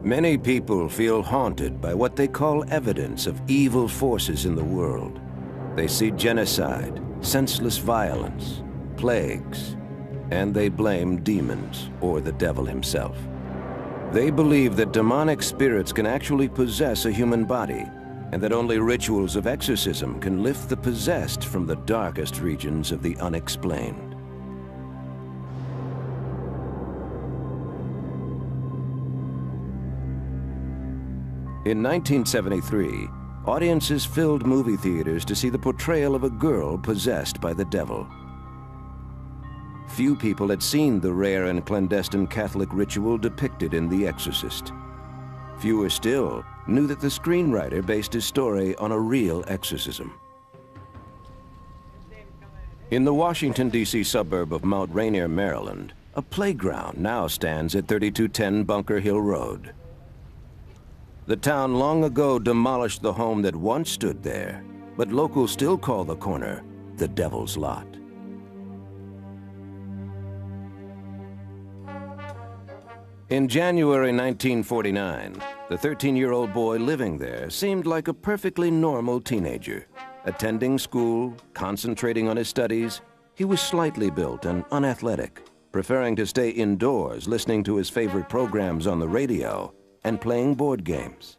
Many people feel haunted by what they call evidence of evil forces in the world. They see genocide, senseless violence, plagues, and they blame demons or the devil himself. They believe that demonic spirits can actually possess a human body, and that only rituals of exorcism can lift the possessed from the darkest regions of the unexplained. In 1973, audiences filled movie theaters to see the portrayal of a girl possessed by the devil. Few people had seen the rare and clandestine Catholic ritual depicted in The Exorcist. Fewer still knew that the screenwriter based his story on a real exorcism. In the Washington, D.C. suburb of Mount Rainier, Maryland, a playground now stands at 3210 Bunker Hill Road. The town long ago demolished the home that once stood there, but locals still call the corner the Devil's Lot. In January 1949, the 13-year-old boy living there seemed like a perfectly normal teenager. Attending school, concentrating on his studies, he was slightly built and unathletic, preferring to stay indoors listening to his favorite programs on the radio and playing board games.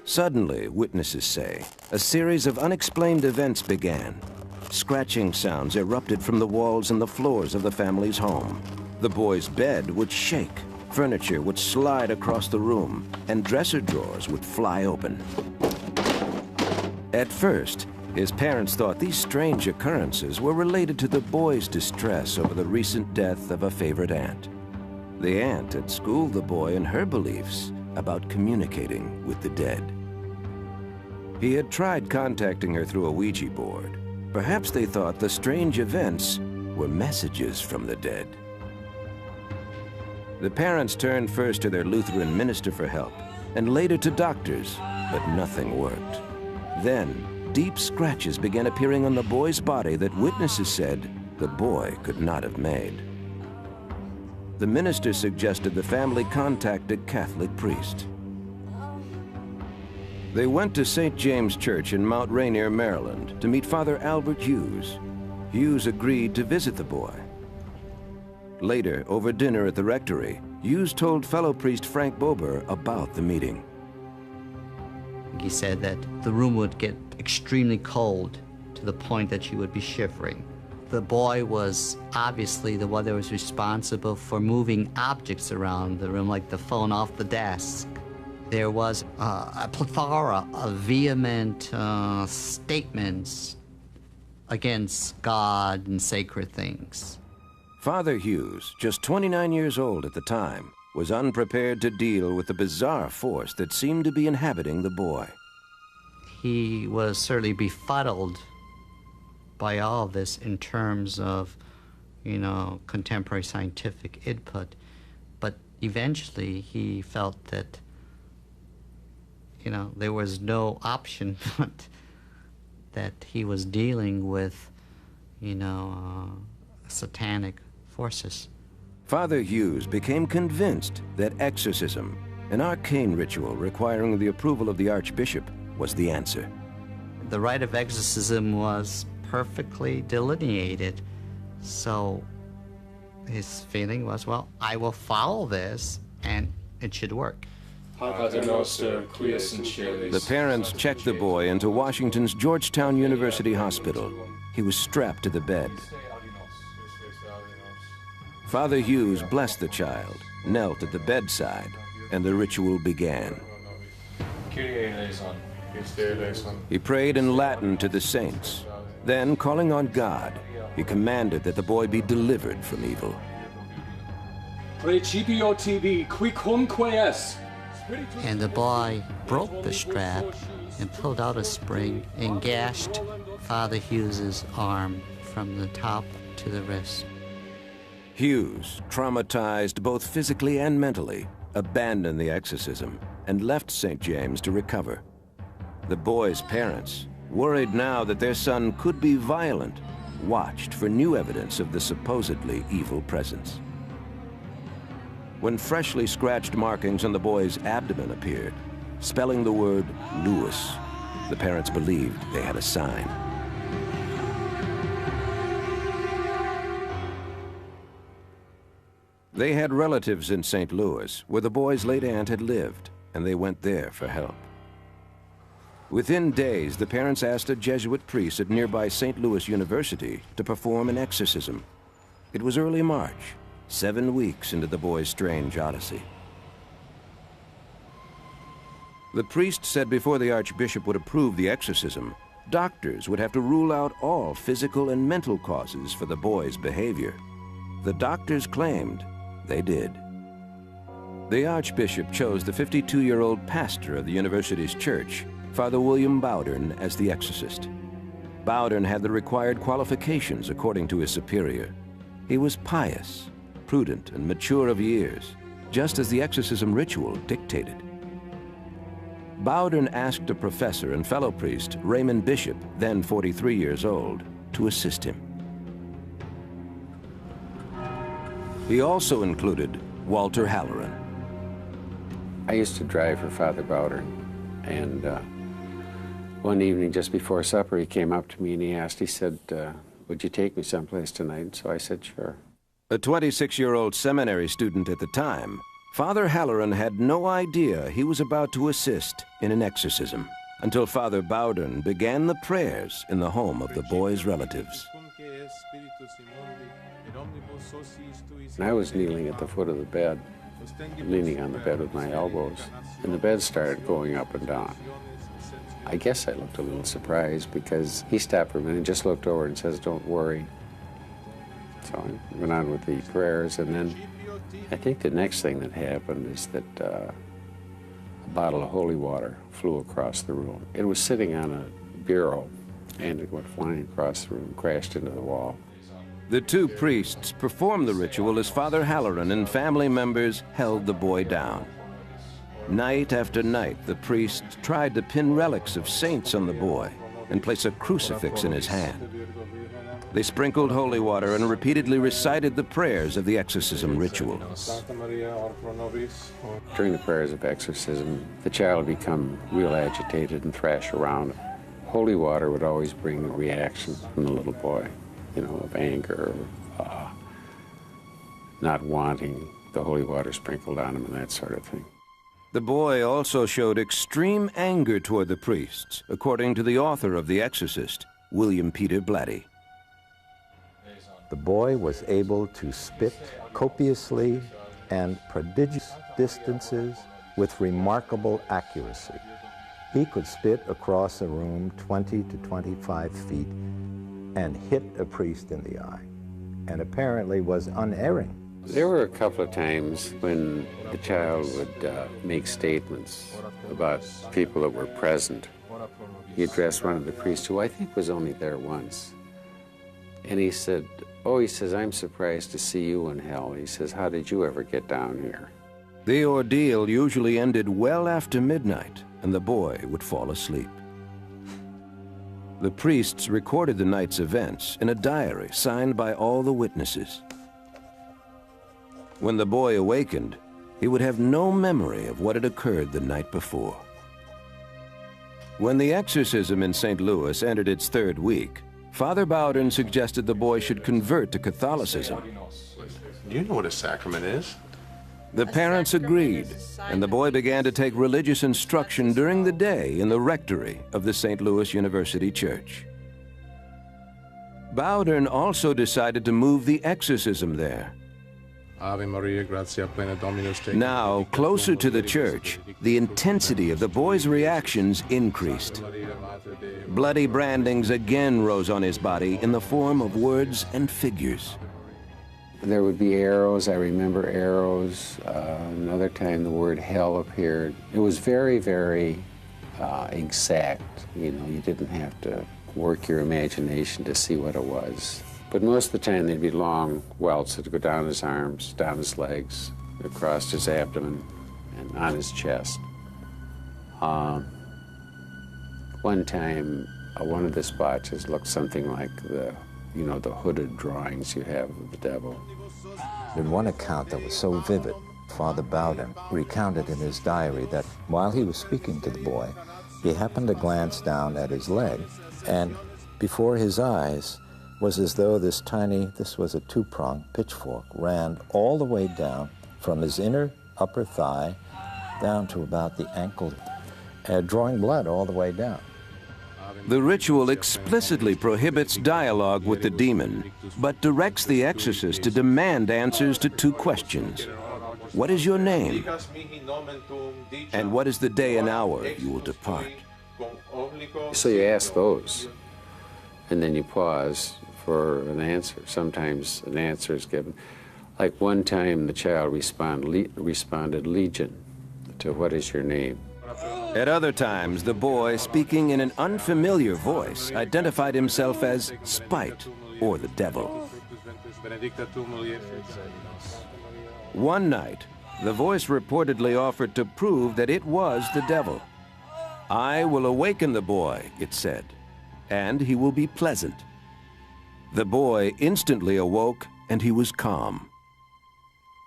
Suddenly, witnesses say, a series of unexplained events began. Scratching sounds erupted from the walls and the floors of the family's home. The boy's bed would shake, furniture would slide across the room, and dresser drawers would fly open. At first, his parents thought these strange occurrences were related to the boy's distress over the recent death of a favorite aunt. The aunt had schooled the boy in her beliefs about communicating with the dead. He had tried contacting her through a Ouija board. Perhaps they thought the strange events were messages from the dead. The parents turned first to their Lutheran minister for help, and later to doctors, but nothing worked. Then, deep scratches began appearing on the boy's body that witnesses said the boy could not have made. The minister suggested the family contact a Catholic priest. They went to St. James Church in Mount Rainier, Maryland, to meet Father Albert Hughes. Hughes agreed to visit the boy. Later, over dinner at the rectory, Hughes told fellow priest Frank Bober about the meeting. He said that the room would get extremely cold to the point that you would be shivering. The boy was obviously the one that was responsible for moving objects around the room, like the phone off the desk. There was a plethora of vehement statements against God and sacred things. Father Hughes, just 29 years old at the time, was unprepared to deal with the bizarre force that seemed to be inhabiting the boy. He was certainly befuddled by all this in terms of, contemporary scientific input. But eventually he felt that, there was no option but that he was dealing with, satanic forces. Father Hughes became convinced that exorcism, an arcane ritual requiring the approval of the Archbishop, was the answer. The rite of exorcism was perfectly delineated, so his feeling was, well, I will follow this and it should work. The parents checked the boy into Washington's Georgetown University Hospital. He was strapped to the bed. Father Hughes blessed the child, knelt at the bedside, and the ritual began. He prayed in Latin to the saints. Then, calling on God, he commanded that the boy be delivered from evil. And the boy broke the strap and pulled out a spring and gashed Father Hughes's arm from the top to the wrist. Hughes, traumatized both physically and mentally, abandoned the exorcism and left St. James to recover. The boy's parents, worried now that their son could be violent, watched for new evidence of the supposedly evil presence. when freshly scratched markings on the boy's abdomen appeared, spelling the word Lewis. The parents believed they had a sign. They had relatives in St. Louis, where the boy's late aunt had lived, and they went there for help. Within days, the parents asked a Jesuit priest at nearby St. Louis University to perform an exorcism. It was early March, 7 weeks into the boy's strange odyssey. The priest said before the Archbishop would approve the exorcism, doctors would have to rule out all physical and mental causes for the boy's behavior. The doctors claimed they did. The Archbishop chose the 52-year-old pastor of the university's church, Father William Bowdern, as the exorcist. Bowdern had the required qualifications according to his superior. He was pious, prudent, and mature of years, just as the exorcism ritual dictated. Bowdern asked a professor and fellow priest, Raymond Bishop, then 43 years old, to assist him. He also included Walter Halloran. I used to drive for Father Bowdern, and one evening just before supper he came up to me and he said, would you take me someplace tonight? So I said, sure. A 26-year-old seminary student at the time, Father Halloran had no idea he was about to assist in an exorcism until Father Bowdern began the prayers in the home of the boy's relatives. And I was kneeling at the foot of the bed, leaning on the bed with my elbows, and the bed started going up and down. I guess I looked a little surprised because he stopped for a minute and just looked over and says, don't worry. So I went on with the prayers, and then I think the next thing that happened is that a bottle of holy water flew across the room. It was sitting on a bureau, and it went flying across the room, crashed into the wall. The two priests performed the ritual as Father Halloran and family members held the boy down. Night after night, the priests tried to pin relics of saints on the boy and place a crucifix in his hand. They sprinkled holy water and repeatedly recited the prayers of the exorcism ritual. During the prayers of exorcism, the child would become real agitated and thrash around. Holy water would always bring a reaction from the little boy, you know, of anger, not wanting the holy water sprinkled on him and that sort of thing. The boy also showed extreme anger toward the priests, according to the author of The Exorcist, William Peter Blatty. The boy was able to spit copiously and prodigious distances with remarkable accuracy. He could spit across a room 20 to 25 feet and hit a priest in the eye, and apparently was unerring. There were a couple of times when the child would make statements about people that were present. He addressed one of the priests, who I think was only there once. And he said, I'm surprised to see you in hell. He says, how did you ever get down here? The ordeal usually ended well after midnight, and the boy would fall asleep. The priests recorded the night's events in a diary signed by all the witnesses. When the boy awakened, he would have no memory of what had occurred the night before. When the exorcism in St. Louis entered its third week, Father Bowdern suggested the boy should convert to Catholicism. You know what a sacrament is. The parents agreed, and the boy began to take religious instruction during the day in the rectory of the St. Louis University Church. Bowdern also decided to move the exorcism there. Ave Maria, gratia plena Dominus tecum. Now, closer to the church, the intensity of the boy's reactions increased. Bloody brandings again rose on his body in the form of words and figures. There would be arrows. I remember arrows. Another time the word hell appeared. It was very, very exact. You know, you didn't have to work your imagination to see what it was. But most of the time there'd be long welts that would go down his arms, down his legs, across his abdomen, and on his chest. One time, one of the spots looked something like the hooded drawings you have of the devil. In one account that was so vivid, Father Bowden recounted in his diary that while he was speaking to the boy, he happened to glance down at his leg, and before his eyes was as though this was a two-pronged pitchfork, ran all the way down from his inner upper thigh down to about the ankle, drawing blood all the way down. The ritual explicitly prohibits dialogue with the demon, but directs the exorcist to demand answers to two questions. What is your name? And what is the day and hour you will depart? So you ask those, and then you pause for an answer. Sometimes an answer is given. Like one time the child responded Legion to what is your name. At other times, the boy, speaking in an unfamiliar voice, identified himself as Spite, or the devil. One night, the voice reportedly offered to prove that it was the devil. I will awaken the boy, it said, and he will be pleasant. The boy instantly awoke, and he was calm.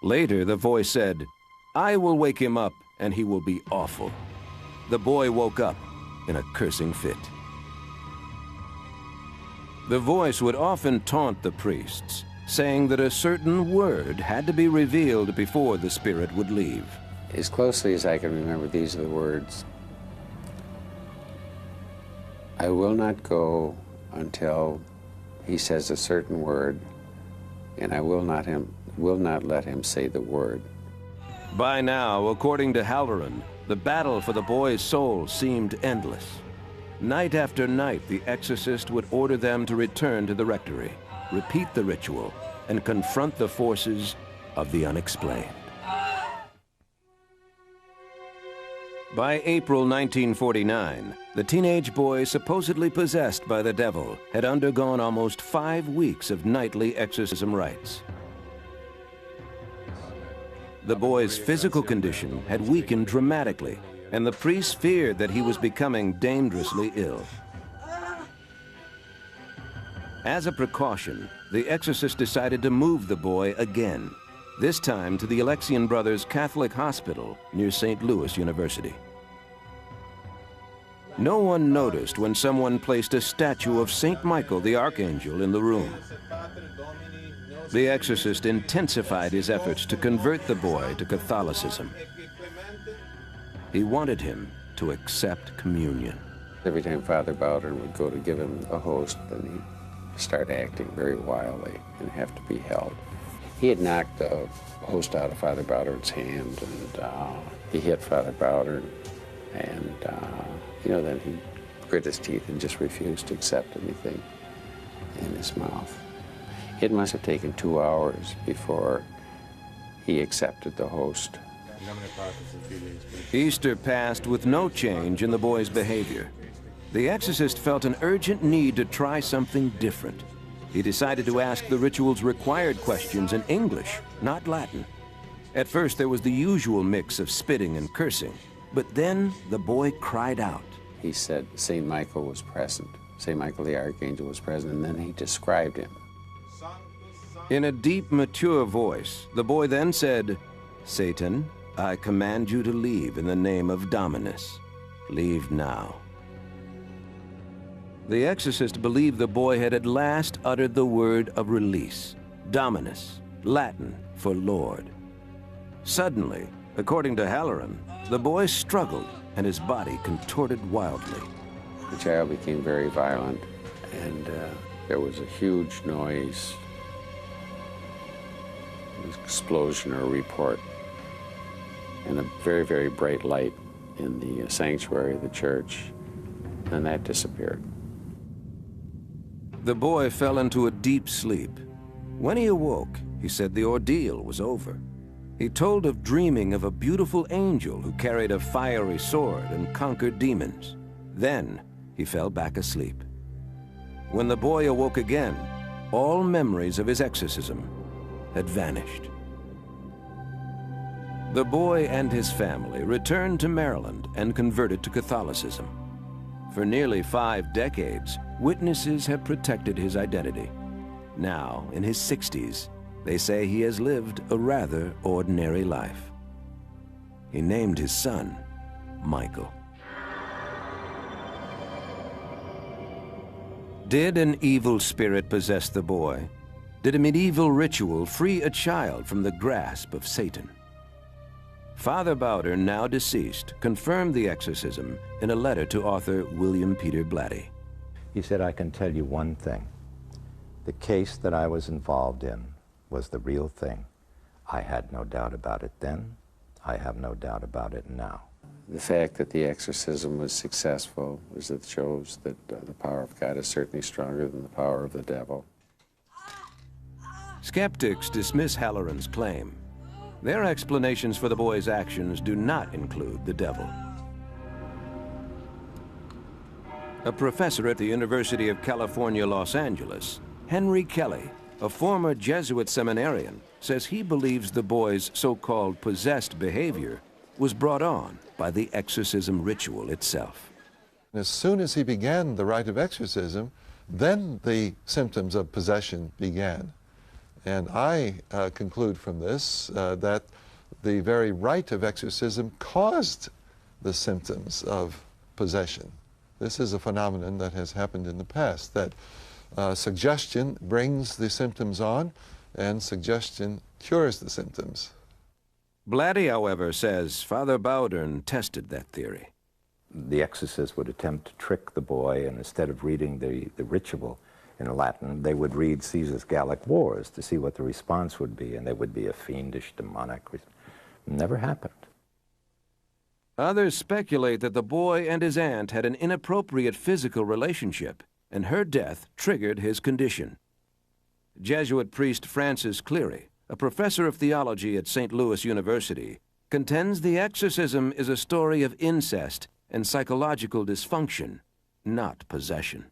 Later, the voice said, I will wake him up, and he will be awful. The boy woke up in a cursing fit. The voice would often taunt the priests, saying that a certain word had to be revealed before the spirit would leave. As closely as I can remember, these are the words. I will not go until he says a certain word, and I will not let him say the word. By now, according to Halloran, the battle for the boy's soul seemed endless. Night after night, the exorcist would order them to return to the rectory, repeat the ritual, and confront the forces of the unexplained. By April 1949, the teenage boy supposedly possessed by the devil had undergone almost 5 weeks of nightly exorcism rites. The boy's physical condition had weakened dramatically, and the priests feared that he was becoming dangerously ill. As a precaution, the exorcist decided to move the boy again, this time to the Alexian Brothers Catholic Hospital near St. Louis University. No one noticed when someone placed a statue of St. Michael the Archangel in the room. The exorcist intensified his efforts to convert the boy to Catholicism. He wanted him to accept communion. Every time Father Bowden would go to give him a host, then he'd start acting very wildly and have to be held. He had knocked the host out of Father Bowden's hand, and he hit Father Bowden, and then he grit his teeth and just refused to accept anything in his mouth. It must have taken 2 hours before he accepted the host. Easter passed with no change in the boy's behavior. The exorcist felt an urgent need to try something different. He decided to ask the ritual's required questions in English, not Latin. At first, there was the usual mix of spitting and cursing, but then the boy cried out. He said St. Michael was present. St. Michael the Archangel was present, and then he described him. In a deep, mature voice, the boy then said, Satan, I command you to leave in the name of Dominus. Leave now. The exorcist believed the boy had at last uttered the word of release, Dominus, Latin for Lord. Suddenly, according to Halloran, the boy struggled and his body contorted wildly. The child became very violent, and there was a huge noise, explosion or report, and a very, very bright light in the sanctuary of the church, and that disappeared. The boy fell into a deep sleep. When he awoke, he said the ordeal was over. He told of dreaming of a beautiful angel who carried a fiery sword and conquered demons. Then he fell back asleep. When the boy awoke again, all memories of his exorcism had vanished. The boy and his family returned to Maryland and converted to Catholicism. For nearly 5 decades, witnesses have protected his identity. Now, in his 60s, they say he has lived a rather ordinary life. He named his son Michael. Did an evil spirit possess the boy? Did a medieval ritual free a child from the grasp of Satan? Father Bowder, now deceased, confirmed the exorcism in a letter to author William Peter Blatty. He said, I can tell you one thing. The case that I was involved in was the real thing. I had no doubt about it then. I have no doubt about it now. The fact that the exorcism was successful is it shows that the power of God is certainly stronger than the power of the devil. Skeptics dismiss Halloran's claim. Their explanations for the boy's actions do not include the devil. A professor at the University of California, Los Angeles, Henry Kelly, a former Jesuit seminarian, says he believes the boy's so-called possessed behavior was brought on by the exorcism ritual itself. As soon as he began the rite of exorcism, then the symptoms of possession began. And I conclude from this that the very rite of exorcism caused the symptoms of possession. This is a phenomenon that has happened in the past, that suggestion brings the symptoms on, and suggestion cures the symptoms. Blatty, however, says Father Bowdern tested that theory. The exorcist would attempt to trick the boy, and instead of reading the ritual in Latin, they would read Caesar's Gallic Wars to see what the response would be, and there would be a fiendish, demonic response. Never happened. Others speculate that the boy and his aunt had an inappropriate physical relationship, and her death triggered his condition. Jesuit priest Francis Cleary, a professor of theology at St. Louis University, contends the exorcism is a story of incest and psychological dysfunction, not possession.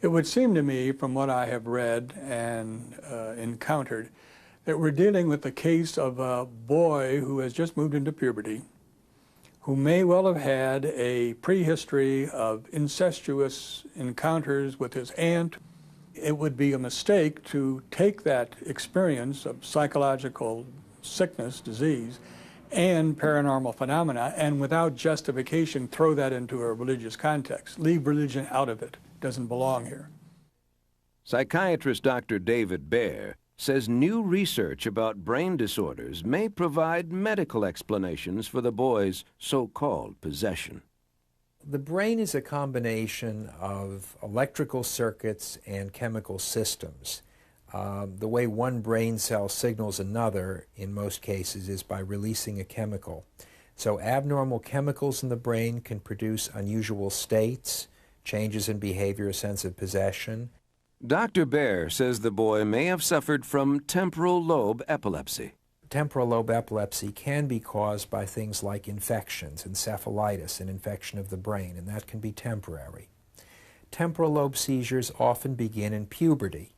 It would seem to me, from what I have read and encountered, that we're dealing with the case of a boy who has just moved into puberty, who may well have had a prehistory of incestuous encounters with his aunt. It would be a mistake to take that experience of psychological sickness, disease, and paranormal phenomena, and without justification throw that into a religious context. Leave religion out of it. It doesn't belong here. Psychiatrist Dr. David Baer says new research about brain disorders may provide medical explanations for the boy's so-called possession. The brain is a combination of electrical circuits and chemical systems. The way one brain cell signals another, in most cases, is by releasing a chemical. So abnormal chemicals in the brain can produce unusual states, changes in behavior, a sense of possession. Dr. Baer says the boy may have suffered from temporal lobe epilepsy. Temporal lobe epilepsy can be caused by things like infections, encephalitis, an infection of the brain, and that can be temporary. Temporal lobe seizures often begin in puberty.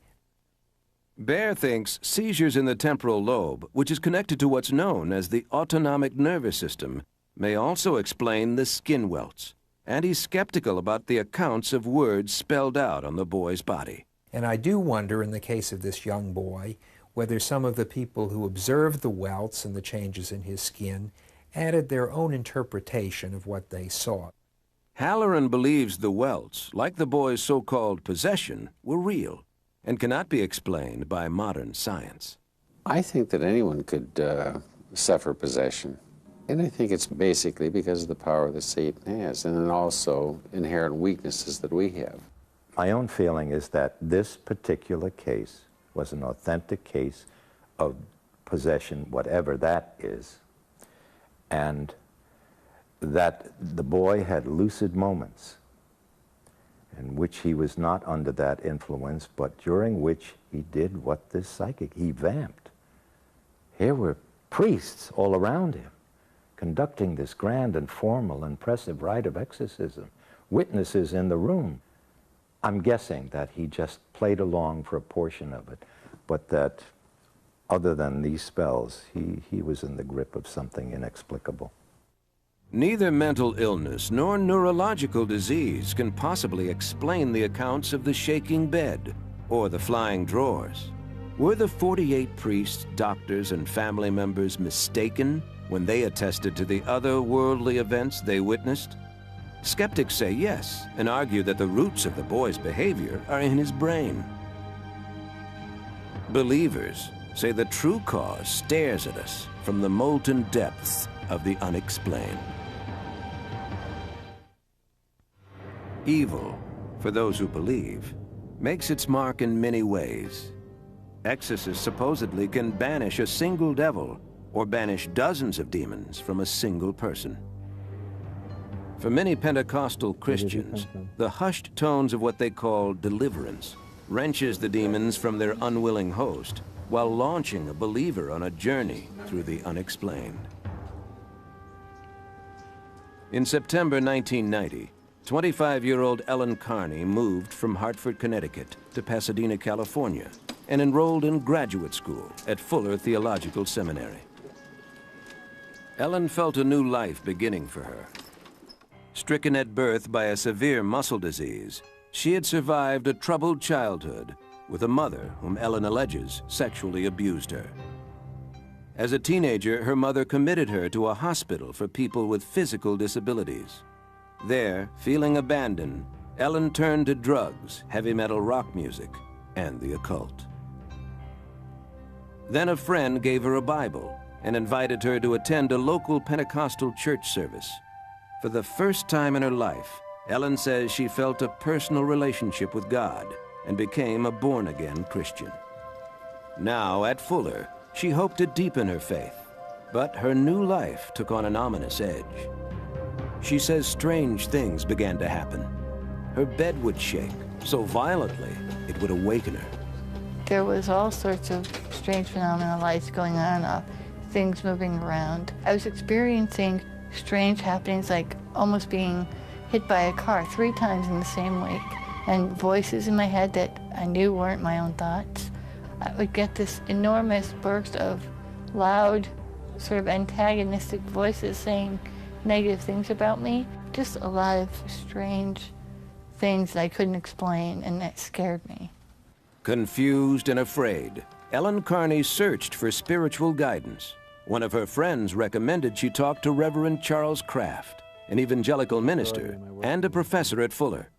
Baer thinks seizures in the temporal lobe, which is connected to what's known as the autonomic nervous system, may also explain the skin welts. And he's skeptical about the accounts of words spelled out on the boy's body. And I do wonder, in the case of this young boy, whether some of the people who observed the welts and the changes in his skin added their own interpretation of what they saw. Halloran believes the welts, like the boy's so-called possession, were real and cannot be explained by modern science. I think that anyone could suffer possession. And I think it's basically because of the power that Satan has, and then also inherent weaknesses that we have. My own feeling is that this particular case was an authentic case of possession, whatever that is, and that the boy had lucid moments in which he was not under that influence, but during which he did what this psychic, he vamped. Here were priests all around him, conducting this grand and formal, impressive rite of exorcism, witnesses in the room. I'm guessing that he just played along for a portion of it, but that other than these spells, he was in the grip of something inexplicable. Neither mental illness nor neurological disease can possibly explain the accounts of the shaking bed or the flying drawers. Were the 48 priests, doctors, and family members mistaken when they attested to the otherworldly events they witnessed? Skeptics say yes, and argue that the roots of the boy's behavior are in his brain. Believers say the true cause stares at us from the molten depths of the unexplained. Evil, for those who believe, makes its mark in many ways. Exorcists supposedly can banish a single devil or banish dozens of demons from a single person. For many Pentecostal Christians, the hushed tones of what they call deliverance wrenches the demons from their unwilling host while launching a believer on a journey through the unexplained. In September 1990, 25-year-old Ellen Carney moved from Hartford, Connecticut to Pasadena, California, and enrolled in graduate school at Fuller Theological Seminary. Ellen felt a new life beginning for her. Stricken at birth by a severe muscle disease, she had survived a troubled childhood with a mother whom Ellen alleges sexually abused her. As a teenager, her mother committed her to a hospital for people with physical disabilities. There, feeling abandoned, Ellen turned to drugs, heavy metal rock music, and the occult. Then a friend gave her a Bible and invited her to attend a local Pentecostal church service. For the first time in her life, Ellen says she felt a personal relationship with God and became a born-again Christian. Now, at Fuller, she hoped to deepen her faith, but her new life took on an ominous edge. She says strange things began to happen. Her bed would shake so violently it would awaken her. There was all sorts of strange phenomena, lights going on and off, things moving around. I was experiencing strange happenings, like almost being hit by a car 3 times in the same week, and voices in my head that I knew weren't my own thoughts. I would get this enormous burst of loud, sort of antagonistic voices saying negative things about me. Just a lot of strange things that I couldn't explain, and that scared me. Confused and afraid, Ellen Carney searched for spiritual guidance. One of her friends recommended she talk to Reverend Charles Kraft, an evangelical minister and a professor at Fuller.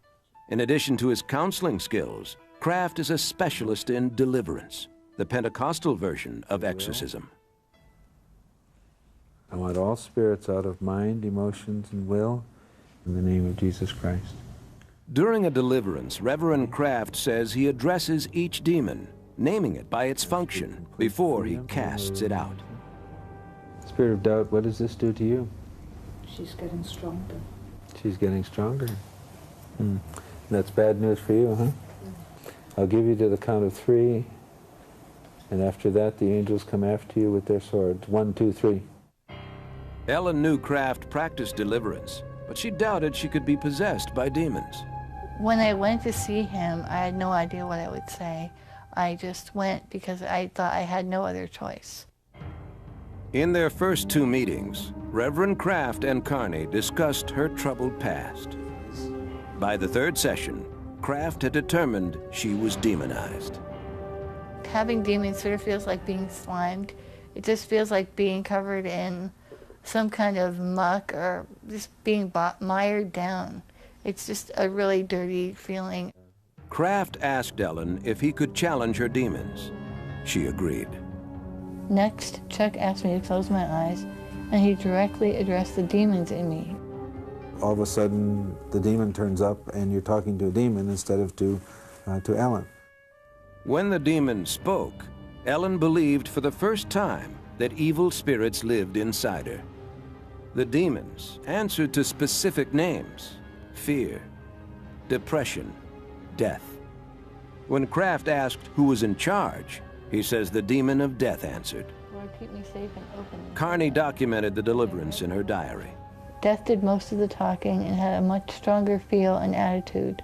In addition to his counseling skills, Kraft is a specialist in deliverance, the Pentecostal version of exorcism. I want all spirits out of mind, emotions, and will, in the name of Jesus Christ. During a deliverance, Reverend Kraft says he addresses each demon, naming it by its function, before he casts it out. Spirit of doubt, what does this do to you? She's getting stronger. She's getting stronger. That's bad news for you, huh? I'll give you to the count of 3, and after that the angels come after you with their swords. 1, 2, 3. Ellen knew Kraft practiced deliverance, but she doubted she could be possessed by demons. When I went to see him, I had no idea what I would say. I just went because I thought I had no other choice. In their first 2 meetings, Reverend Kraft and Carney discussed her troubled past. By the 3rd session, Kraft had determined she was demonized. Having demons sort of feels like being slimed. It just feels like being covered in some kind of muck or just being mired down. It's just a really dirty feeling. Kraft asked Ellen if he could challenge her demons. She agreed. Next, Chuck asked me to close my eyes, and he directly addressed the demons in me. All of a sudden, the demon turns up, and you're talking to a demon instead of to Ellen. When the demon spoke, Ellen believed for the first time that evil spirits lived inside her. The demons answered to specific names: fear, depression, death. When Kraft asked who was in charge, he says the demon of death answered. Lord, keep me safe and open. Carney documented the deliverance in her diary. Death did most of the talking and had a much stronger feel and attitude.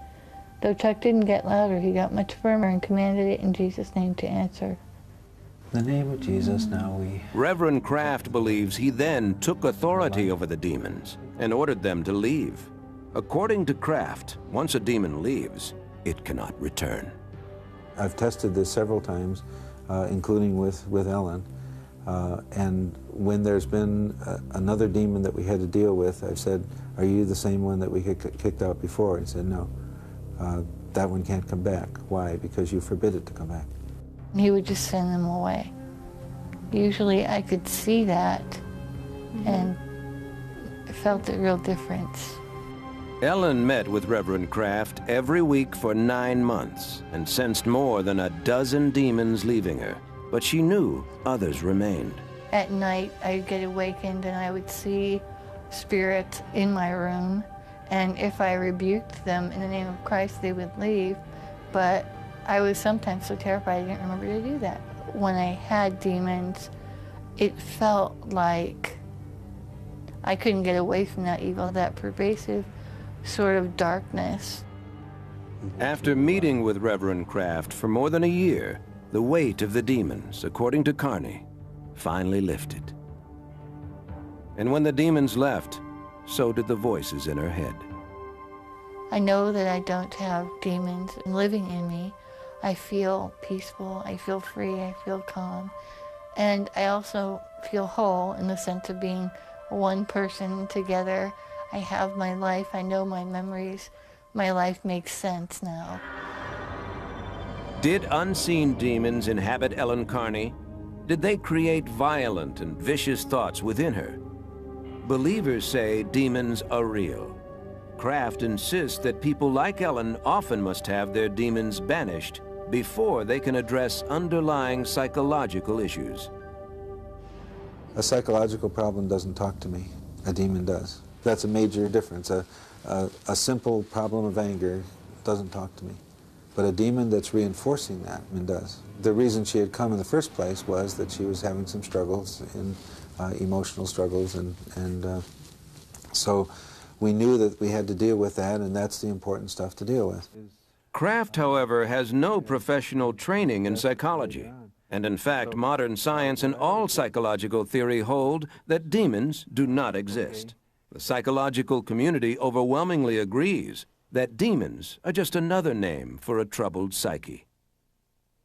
Though Chuck didn't get louder, he got much firmer and commanded it in Jesus' name to answer. In the name of Jesus, now we... Reverend Kraft believes he then took authority over the demons and ordered them to leave. According to Kraft, once a demon leaves, it cannot return. I've tested this several times, including with Ellen. And when there's been another demon that we had to deal with, I've said, "Are you the same one that we had kicked out before?" He said, "No, that one can't come back." Why? Because you forbid it to come back. He would just send them away. Usually I could see that and felt a real difference. Ellen met with Reverend Kraft every week for 9 months and sensed more than a dozen demons leaving her, but she knew others remained. At night, I'd get awakened and I would see spirits in my room, and if I rebuked them in the name of Christ, they would leave, but I was sometimes so terrified I didn't remember to do that. When I had demons, it felt like I couldn't get away from that evil, that pervasive sort of darkness. After meeting with Reverend Kraft for more than a year, the weight of the demons, according to Carney, finally lifted. And when the demons left, so did the voices in her head. I know that I don't have demons living in me. I feel peaceful, I feel free, I feel calm. And I also feel whole in the sense of being one person together. I have my life, I know my memories. My life makes sense now. Did unseen demons inhabit Ellen Carney? Did they create violent and vicious thoughts within her? Believers say demons are real. Kraft insists that people like Ellen often must have their demons banished before they can address underlying psychological issues. A psychological problem doesn't talk to me. A demon does. That's a major difference. A simple problem of anger doesn't talk to me. But a demon that's reinforcing that does. The reason she had come in the first place was that she was having some struggles, emotional struggles, and so we knew that we had to deal with that, and that's the important stuff to deal with. Kraft, however, has no professional training in psychology. And in fact, modern science and all psychological theory hold that demons do not exist. The psychological community overwhelmingly agrees that demons are just another name for a troubled psyche.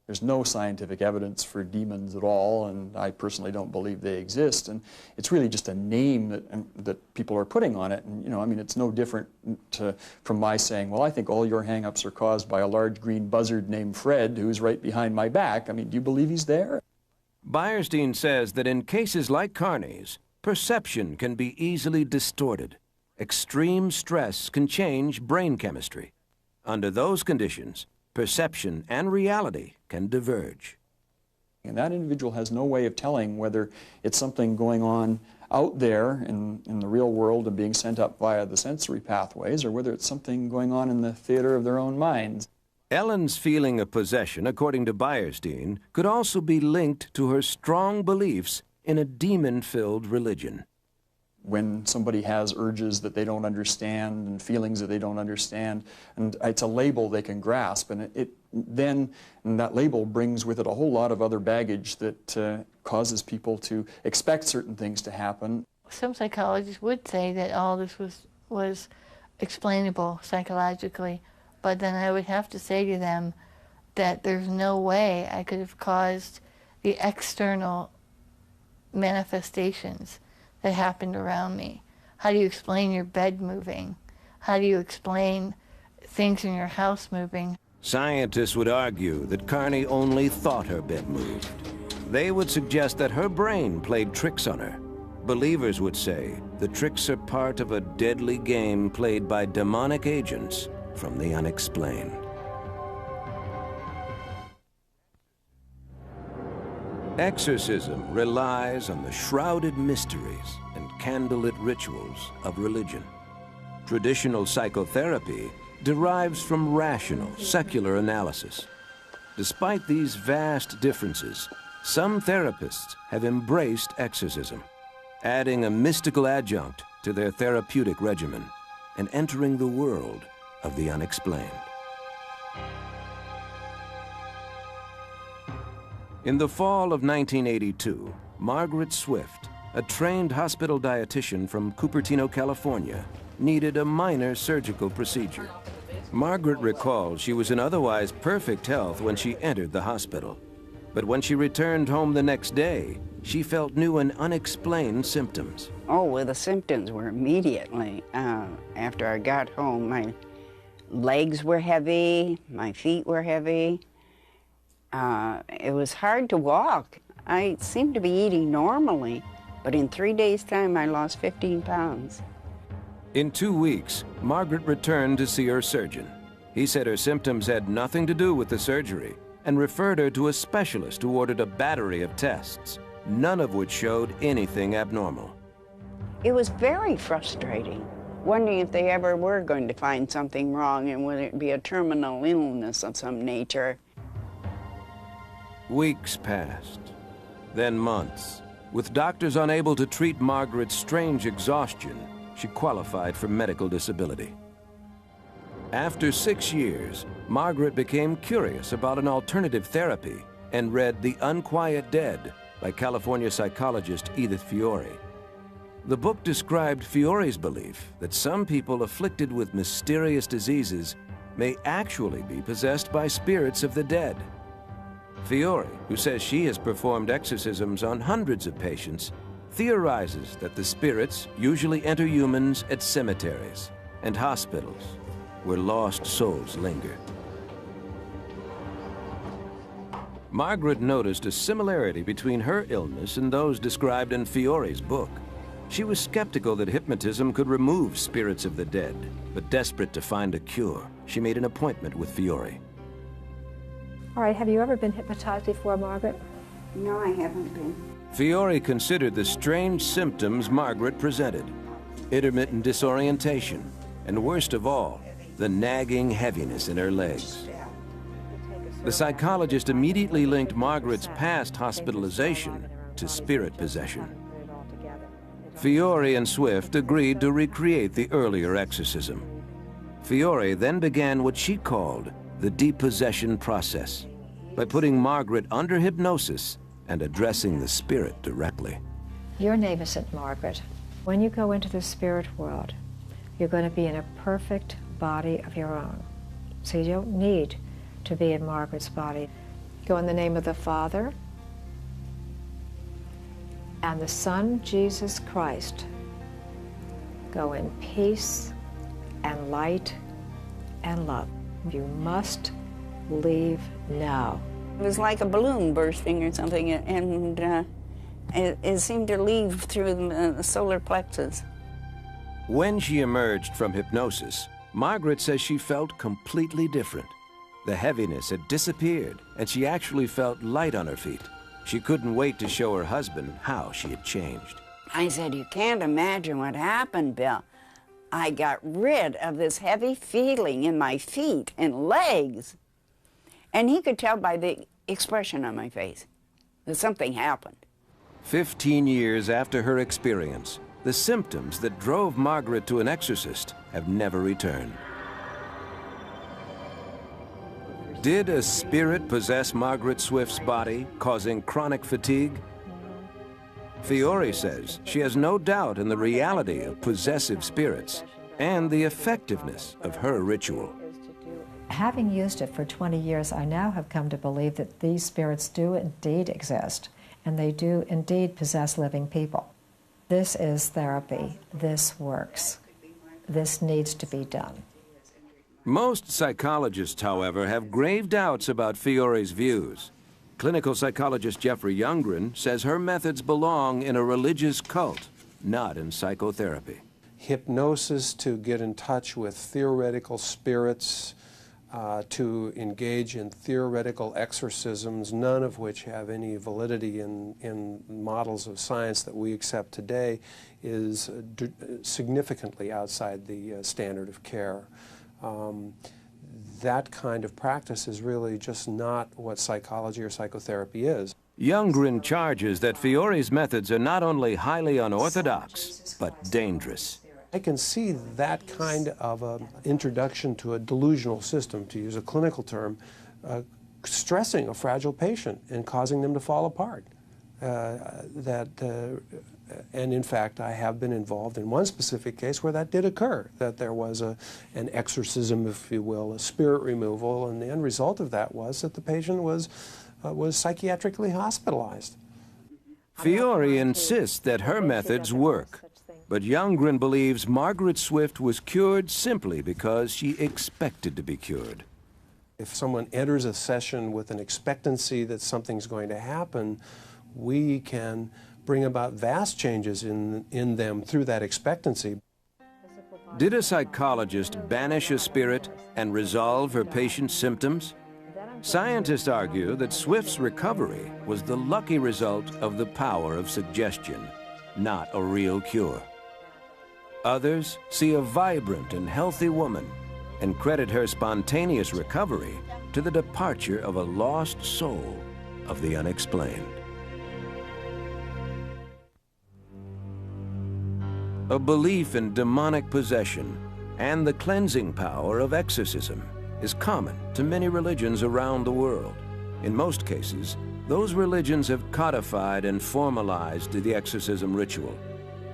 There's no scientific evidence for demons at all, and I personally don't believe they exist. And it's really just a name that people are putting on it. And, I mean, it's no different from my saying, well, I think all your hang-ups are caused by a large green buzzard named Fred who's right behind my back. I mean, do you believe he's there? Beierstein says that in cases like Carney's, perception can be easily distorted. Extreme stress can change brain chemistry. Under those conditions, perception and reality can diverge. And that individual has no way of telling whether it's something going on out there in the real world and being sent up via the sensory pathways, or whether it's something going on in the theater of their own minds. Ellen's feeling of possession, according to Beierstein, could also be linked to her strong beliefs in a demon-filled religion. When somebody has urges that they don't understand and feelings that they don't understand, and it's a label they can grasp, and then that label brings with it a whole lot of other baggage that causes people to expect certain things to happen. Some psychologists would say that all this was explainable psychologically, but then I would have to say to them that there's no way I could have caused the external manifestations that happened around me. How do you explain your bed moving? How do you explain things in your house moving? Scientists would argue that Carney only thought her bed moved. They would suggest that her brain played tricks on her. Believers would say the tricks are part of a deadly game played by demonic agents from the unexplained. Exorcism relies on the shrouded mysteries and candlelit rituals of religion. Traditional psychotherapy derives from rational, secular analysis. Despite these vast differences, some therapists have embraced exorcism, adding a mystical adjunct to their therapeutic regimen and entering the world of the unexplained. In the fall of 1982, Margaret Swift, a trained hospital dietitian from Cupertino, California, needed a minor surgical procedure. Margaret recalled she was in otherwise perfect health when she entered the hospital. But when she returned home the next day, she felt new and unexplained symptoms. Oh, well, the symptoms were immediately. After I got home, my legs were heavy, my feet were heavy. It was hard to walk. I seemed to be eating normally, but in 3 days' time, I lost 15 pounds. In 2 weeks, Margaret returned to see her surgeon. He said her symptoms had nothing to do with the surgery and referred her to a specialist who ordered a battery of tests, none of which showed anything abnormal. It was very frustrating, wondering if they ever were going to find something wrong and would it be a terminal illness of some nature. Weeks passed, then months. With doctors unable to treat Margaret's strange exhaustion, she qualified for medical disability. After 6 years, Margaret became curious about an alternative therapy and read The Unquiet Dead by California psychologist Edith Fiore. The book described Fiore's belief that some people afflicted with mysterious diseases may actually be possessed by spirits of the dead. Fiore, who says she has performed exorcisms on hundreds of patients, theorizes that the spirits usually enter humans at cemeteries and hospitals where lost souls linger. Margaret noticed a similarity between her illness and those described in Fiore's book. She was skeptical that hypnotism could remove spirits of the dead, but desperate to find a cure, she made an appointment with Fiore. All right, have you ever been hypnotized before, Margaret? No, I haven't been. Fiore considered the strange symptoms Margaret presented: intermittent disorientation, and worst of all, the nagging heaviness in her legs. The psychologist immediately linked Margaret's past hospitalization to spirit possession. Fiore and Swift agreed to recreate the earlier exorcism. Fiore then began what she called the depossession process, by putting Margaret under hypnosis and addressing the spirit directly. Your name isn't Margaret. When you go into the spirit world, you're going to be in a perfect body of your own. So you don't need to be in Margaret's body. Go in the name of the Father and the Son, Jesus Christ. Go in peace and light and love. You must leave now. It was like a balloon bursting or something, and it seemed to leave through the solar plexus. When she emerged from hypnosis, Margaret says she felt completely different. The heaviness had disappeared, and she actually felt light on her feet. She couldn't wait to show her husband how she had changed. I said, "You can't imagine what happened, Bill. I got rid of this heavy feeling in my feet and legs." And he could tell by the expression on my face that something happened. 15 years after her experience, the symptoms that drove Margaret to an exorcist have never returned. Did a spirit possess Margaret Swift's body, causing chronic fatigue? Fiore says she has no doubt in the reality of possessive spirits and the effectiveness of her ritual. Having used it for 20 years, I now have come to believe that these spirits do indeed exist, and they do indeed possess living people. This is therapy. This works. This needs to be done. Most psychologists, however, have grave doubts about Fiore's views. Clinical psychologist Jeffrey Youngren says her methods belong in a religious cult, not in psychotherapy. Hypnosis to get in touch with theoretical spirits, to engage in theoretical exorcisms, none of which have any validity in models of science that we accept today, is significantly outside the standard of care. That kind of practice is really just not what psychology or psychotherapy is. Youngren charges that Fiore's methods are not only highly unorthodox, but dangerous. I can see that kind of introduction to a delusional system, to use a clinical term, stressing a fragile patient and causing them to fall apart. And in fact, I have been involved in one specific case where that did occur, that there was an exorcism, if you will, a spirit removal, and the end result of that was that the patient was psychiatrically hospitalized. Fiore insists that her methods work, but Youngren believes Margaret Swift was cured simply because she expected to be cured. If someone enters a session with an expectancy that something's going to happen, we can bring about vast changes in them through that expectancy. Did a psychologist banish a spirit and resolve her patient's symptoms? Scientists argue that Swift's recovery was the lucky result of the power of suggestion, not a real cure. Others see a vibrant and healthy woman and credit her spontaneous recovery to the departure of a lost soul of the unexplained. A belief in demonic possession and the cleansing power of exorcism is common to many religions around the world. In most cases, those religions have codified and formalized the exorcism ritual.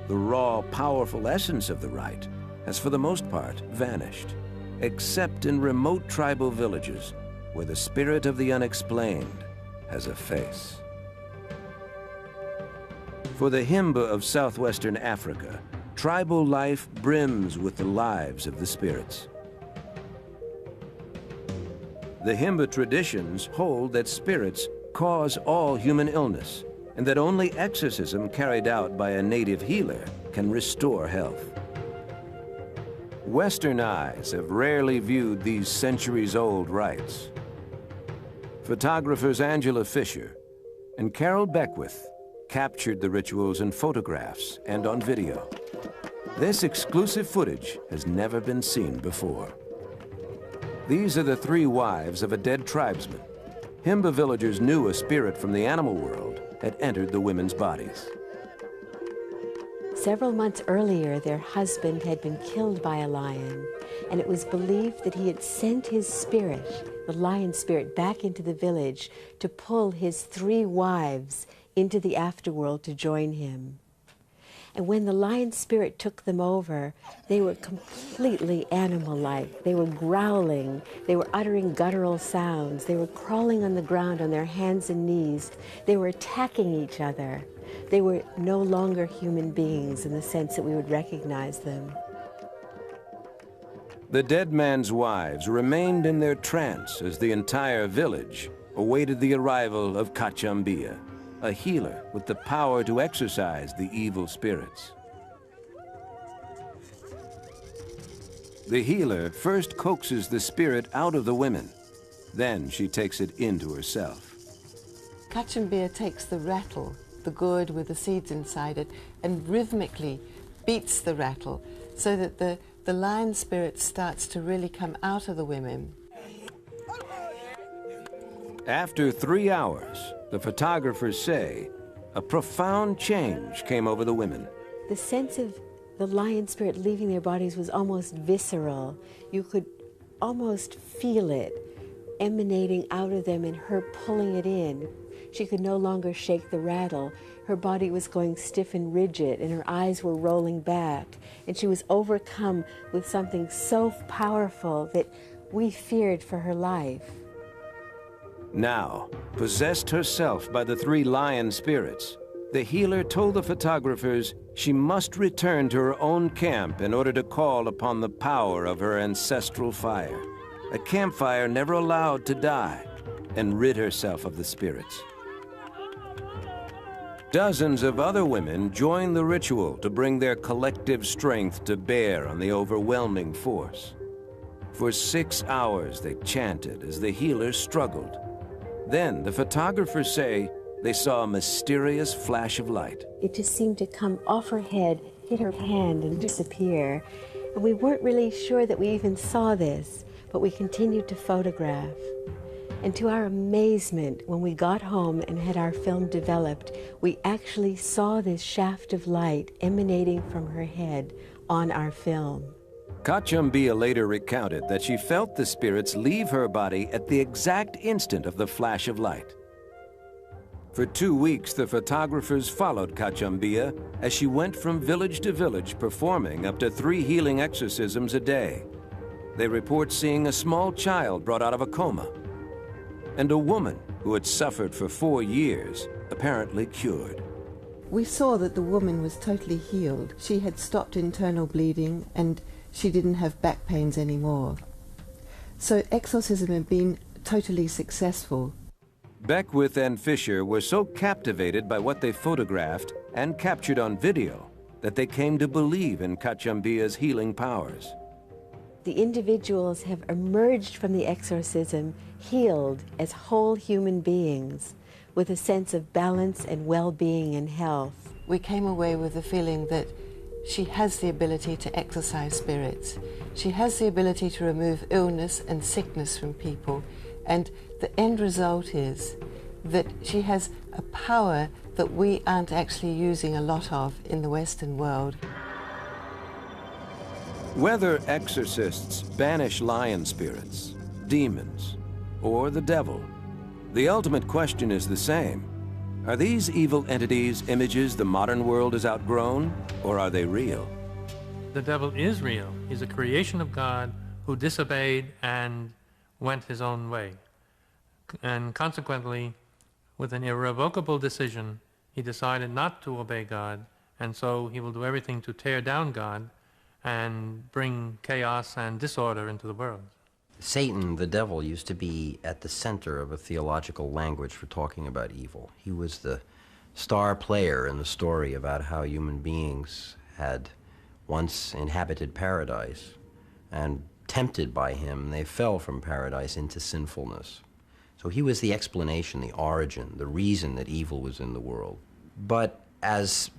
The raw, powerful essence of the rite has for the most part vanished, except in remote tribal villages where the spirit of the unexplained has a face. For the Himba of southwestern Africa, tribal life brims with the lives of the spirits. The Himba traditions hold that spirits cause all human illness, and that only exorcism carried out by a native healer can restore health. Western eyes have rarely viewed these centuries-old rites. Photographers Angela Fisher and Carol Beckwith captured the rituals in photographs and on video. This exclusive footage has never been seen before. These are the three wives of a dead tribesman. Himba villagers knew a spirit from the animal world had entered the women's bodies. Several months earlier, their husband had been killed by a lion, and it was believed that he had sent his spirit, the lion spirit, back into the village to pull his three wives into the afterworld to join him. And when the lion spirit took them over, they were completely animal-like. They were growling, they were uttering guttural sounds, they were crawling on the ground on their hands and knees, they were attacking each other. They were no longer human beings in the sense that we would recognize them. The dead man's wives remained in their trance as the entire village awaited the arrival of Kachambia, a healer with the power to exorcise the evil spirits. The healer first coaxes the spirit out of the women. Then she takes it into herself. Kachambia takes the rattle, the gourd with the seeds inside it, and rhythmically beats the rattle so that the lion spirit starts to really come out of the women. After 3 hours, the photographers say, a profound change came over the women. The sense of the lion spirit leaving their bodies was almost visceral. You could almost feel it emanating out of them and her pulling it in. She could no longer shake the rattle. Her body was going stiff and rigid, and her eyes were rolling back. And she was overcome with something so powerful that we feared for her life. Now, possessed herself by the 3 lion spirits, the healer told the photographers she must return to her own camp in order to call upon the power of her ancestral fire, a campfire never allowed to die, and rid herself of the spirits. Dozens of other women joined the ritual to bring their collective strength to bear on the overwhelming force. For 6 hours they chanted as the healer struggled. Then the photographers say they saw a mysterious flash of light. It just seemed to come off her head, hit her hand, and disappear. And we weren't really sure that we even saw this, but we continued to photograph. And to our amazement, when we got home and had our film developed, we actually saw this shaft of light emanating from her head on our film. Kachambia later recounted that she felt the spirits leave her body at the exact instant of the flash of light. For 2 weeks, the photographers followed Cachumbia as she went from village to village performing up to 3 healing exorcisms a day. They report seeing a small child brought out of a coma, and a woman who had suffered for 4 years, apparently cured. We saw that the woman was totally healed. She had stopped internal bleeding and she didn't have back pains anymore. So exorcism had been totally successful. Beckwith and Fisher were so captivated by what they photographed and captured on video that they came to believe in Cachumbia's healing powers. The individuals have emerged from the exorcism healed as whole human beings with a sense of balance and well-being and health. We came away with the feeling that she has the ability to exorcise spirits. She has the ability to remove illness and sickness from people. And the end result is that she has a power that we aren't actually using a lot of in the Western world. Whether exorcists banish lion spirits, demons, or the devil, the ultimate question is the same. Are these evil entities images the modern world has outgrown, or are they real? The devil is real. He's a creation of God who disobeyed and went his own way. And consequently, with an irrevocable decision, he decided not to obey God, and so he will do everything to tear down God and bring chaos and disorder into the world. Satan, the devil, used to be at the center of a theological language for talking about evil. He was the star player in the story about how human beings had once inhabited paradise, and tempted by him, they fell from paradise into sinfulness. So he was the explanation, the origin, the reason that evil was in the world. But as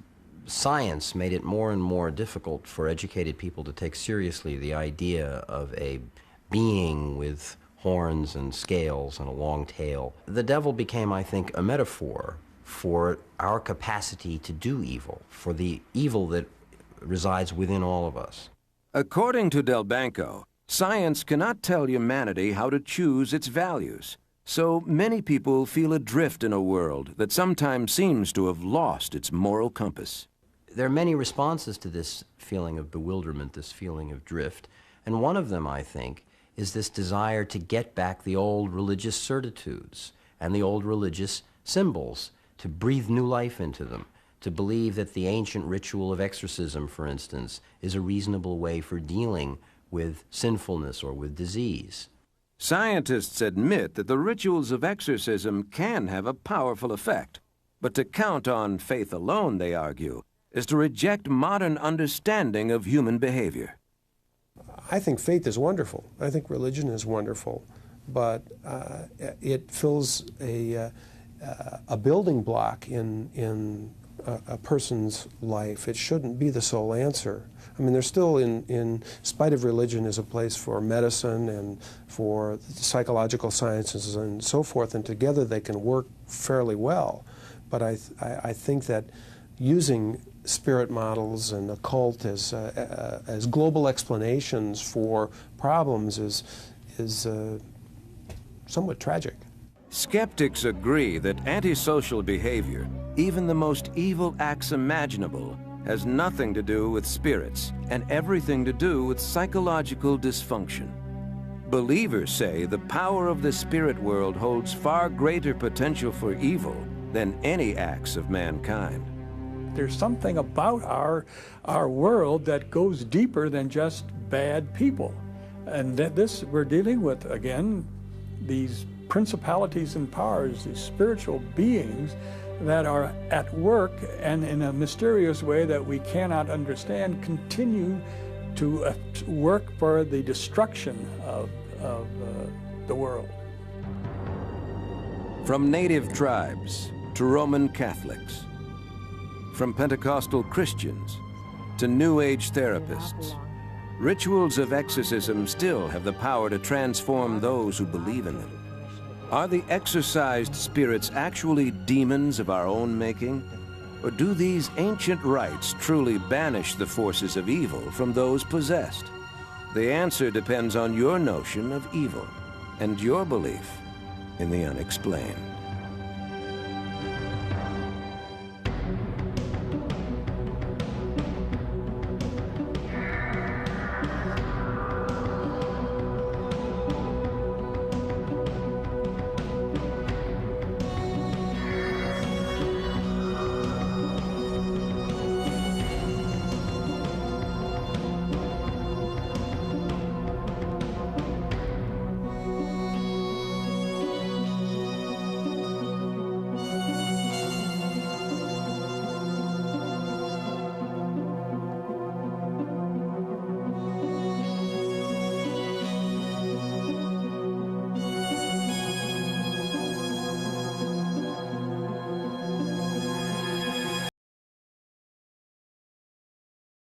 science made it more and more difficult for educated people to take seriously the idea of a being with horns and scales and a long tail, the devil became, I think, a metaphor for our capacity to do evil, for the evil that resides within all of us. According to Del Banco, science cannot tell humanity how to choose its values. So many people feel adrift in a world that sometimes seems to have lost its moral compass. There are many responses to this feeling of bewilderment, this feeling of drift, and one of them, I think, is this desire to get back the old religious certitudes and the old religious symbols, to breathe new life into them, to believe that the ancient ritual of exorcism, for instance, is a reasonable way for dealing with sinfulness or with disease. Scientists admit that the rituals of exorcism can have a powerful effect, but to count on faith alone, they argue, is to reject modern understanding of human behavior. I think faith is wonderful. I think religion is wonderful, but it fills a building block in a person's life. It shouldn't be the sole answer. I mean, there's still, in spite of religion, is a place for medicine and for psychological sciences and so forth, and together they can work fairly well. But I think that using spirit models and occult as global explanations for problems is somewhat tragic. Skeptics agree that antisocial behavior, even the most evil acts imaginable, has nothing to do with spirits and everything to do with psychological dysfunction. Believers say the power of the spirit world holds far greater potential for evil than any acts of mankind. There's something about our world that goes deeper than just bad people. And this, we're dealing with, again, these principalities and powers, these spiritual beings that are at work and in a mysterious way that we cannot understand continue to work for the destruction of the world. From native tribes to Roman Catholics, from Pentecostal Christians to New Age therapists, rituals of exorcism still have the power to transform those who believe in them. Are the exorcised spirits actually demons of our own making? Or do these ancient rites truly banish the forces of evil from those possessed? The answer depends on your notion of evil and your belief in the unexplained.